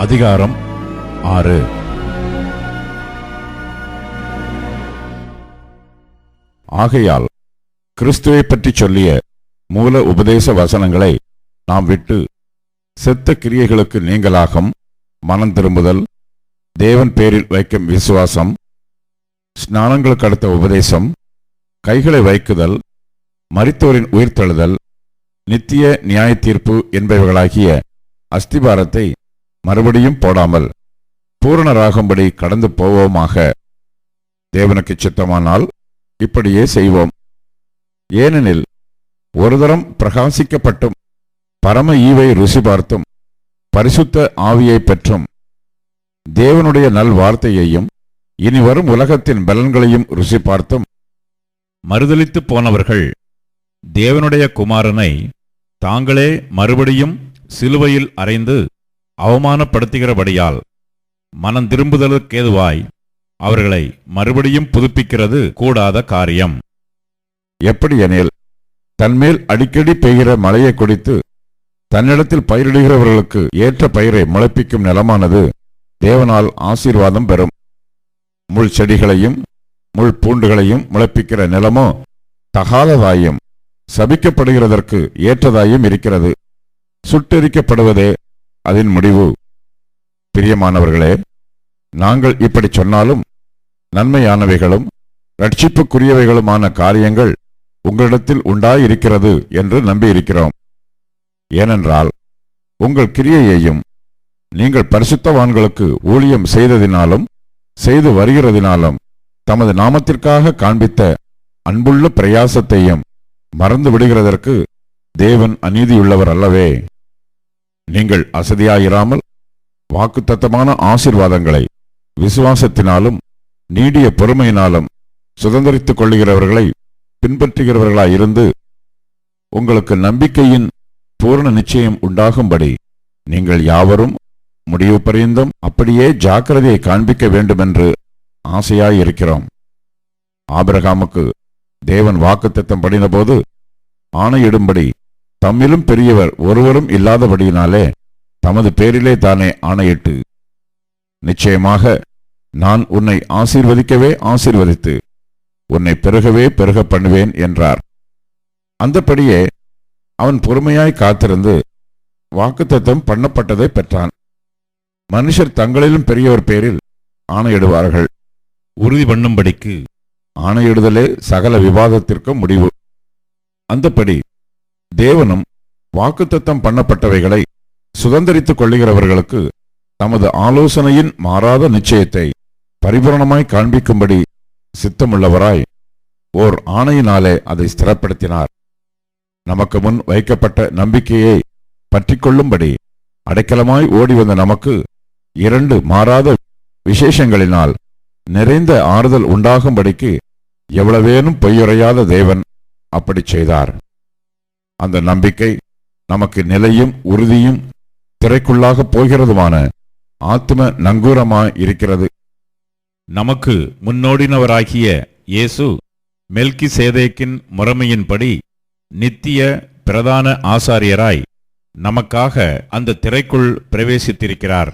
அதிகாரம் 6. ஆகையால் கிறிஸ்துவை பற்றி சொல்லிய மூல உபதேச வசனங்களை நாம் விட்டு செத்த கிரியைகளுக்கு நீங்கலாகும் மனம் திரும்புதல், தேவன் பேரில் வைக்கும் விசுவாசம், ஸ்நானங்களுக்கு அடுத்த உபதேசம், கைகளை வைக்குதல், மரித்தோரின் உயிர்த்தெழுதல், நித்திய நியாய தீர்ப்பு என்பவைகளாகிய அஸ்திபாரத்தை மறுபடியும் போடாமல் பூரணராகும்படி கடந்து போவோமாக. தேவனுக்கு சித்தமானால் இப்படியே செய்வோம். ஏனெனில் ஒரு தரம் பிரகாசிக்கப்பட்டும் பரம ஈவை ருசி பார்த்தும் பரிசுத்த ஆவியை பெற்றும் தேவனுடைய நல் வார்த்தையையும் இனி வரும் உலகத்தின் பலன்களையும் ருசி பார்த்தும் மறுதலித்து போனவர்கள் தேவனுடைய குமாரனை தாங்களே மறுபடியும் சிலுவையில் அறைந்து அவமானப்படுத்துகிறபடியால் மனம் திரும்புதலுக்கேதுவாய் அவர்களை மறுபடியும் புதுப்பிக்கிறது கூடாத காரியம். எப்படியெனில் தன்மேல் அடிக்கடி பெய்கிற மழையை குடித்து தன்னிடத்தில் பயிரிடுகிறவர்களுக்கு ஏற்ற பயிரை முளைப்பிக்கும் நிலமானது தேவனால் ஆசீர்வாதம் பெறும். முள் செடிகளையும் முள் பூண்டுகளையும் முளைப்பிக்கிற நிலமோ தகாததாயும் சபிக்கப்படுகிறதற்கு ஏற்றதாயும் இருக்கிறது. சுட்டெரிக்கப்படுவதே அதன் முடிவு. பிரியமானவர்களே, நாங்கள் இப்படி சொன்னாலும் நன்மையானவைகளும் இரட்சிப்புக்குரியவைகளுமான காரியங்கள் உங்களிடத்தில் உண்டாயிருக்கிறது என்று நம்பியிருக்கிறோம். ஏனென்றால் உங்கள் கிரியையையும் நீங்கள் பரிசுத்தவான்களுக்கு ஊழியம் செய்ததினாலும் செய்து வருகிறதினாலும் தமது நாமத்திற்காக காண்பித்த அன்புள்ள பிரயாசத்தையும் மறந்து விடுகிறதற்கு தேவன் அநீதியுள்ளவர் அல்லவே. நீங்கள் அசதியாயிராமல் வாக்குத்தத்தமான ஆசீர்வாதங்களை விசுவாசத்தினாலும் நீடிய பொறுமையினாலும் சுதந்திரித்துக் கொள்ளுகிறவர்களை பின்பற்றுகிறவர்களாயிருந்து உங்களுக்கு நம்பிக்கையின் பூரண நிச்சயம் உண்டாகும்படி நீங்கள் யாவரும் முடிவு பரியந்தம் அப்படியே ஜாக்கிரதையை காண்பிக்க வேண்டுமென்று ஆசையாயிருக்கிறோம். ஆபிரகாமுக்கு தேவன் வாக்குத்தத்தம் பண்ணினபோது ஆணையிடும்படி தம்மிலும் பெரியவர் ஒருவரும் இல்லாதபடியினாலே தமது பேரிலே தானே ஆணையிட்டு, நிச்சயமாக நான் உன்னை ஆசீர்வதிக்கவே ஆசீர்வதித்து உன்னை பெருகவே பெருக பண்ணுவேன் என்றார். அந்தபடியே அவன் பொறுமையாய் காத்திருந்து வாக்குத்தத்தம் பண்ணப்பட்டதை பெற்றான். மனுஷர் தங்களிலும் பெரியவர் பேரில் ஆணையிடுவார்கள். உறுதி பண்ணும்படிக்கு ஆணையிடுதலே சகல விவாதத்திற்கும் முடிவு. அந்தபடி தேவனும் வாக்குத்தத்தம் பண்ணப்பட்டவைகளை சுதந்திரித்துக் கொள்ளுகிறவர்களுக்கு தமது ஆலோசனையின் மாறாத நிச்சயத்தை பரிபூரணமாய் காண்பிக்கும்படி சித்தமுள்ளவராய் ஓர் ஆணையினாலே அதை ஸ்திரப்படுத்தினார். நமக்கு முன் வைக்கப்பட்ட நம்பிக்கையை பற்றிக்கொள்ளும்படி அடைக்கலமாய் ஓடி வந்த நமக்கு 2 மாறாத விசேஷங்களினால் நிறைந்த ஆறுதல் உண்டாகும்படிக்கு எவ்வளவேனும் பொய்யுரையாத தேவன் அப்படி செய்தார். அந்த நம்பிக்கை நமக்கு நிலையும் உறுதியும் திரைக்குள்ளாக போகிறதுமான ஆத்ம நங்கூரமாய் இருக்கிறது. நமக்கு முன்னோடினவராகிய இயேசு மெல்கிசேதேக்கின் முறைமையின்படி நித்திய பிரதான ஆசாரியராய் நமக்காக அந்த திரைக்குள் பிரவேசித்திருக்கிறார்.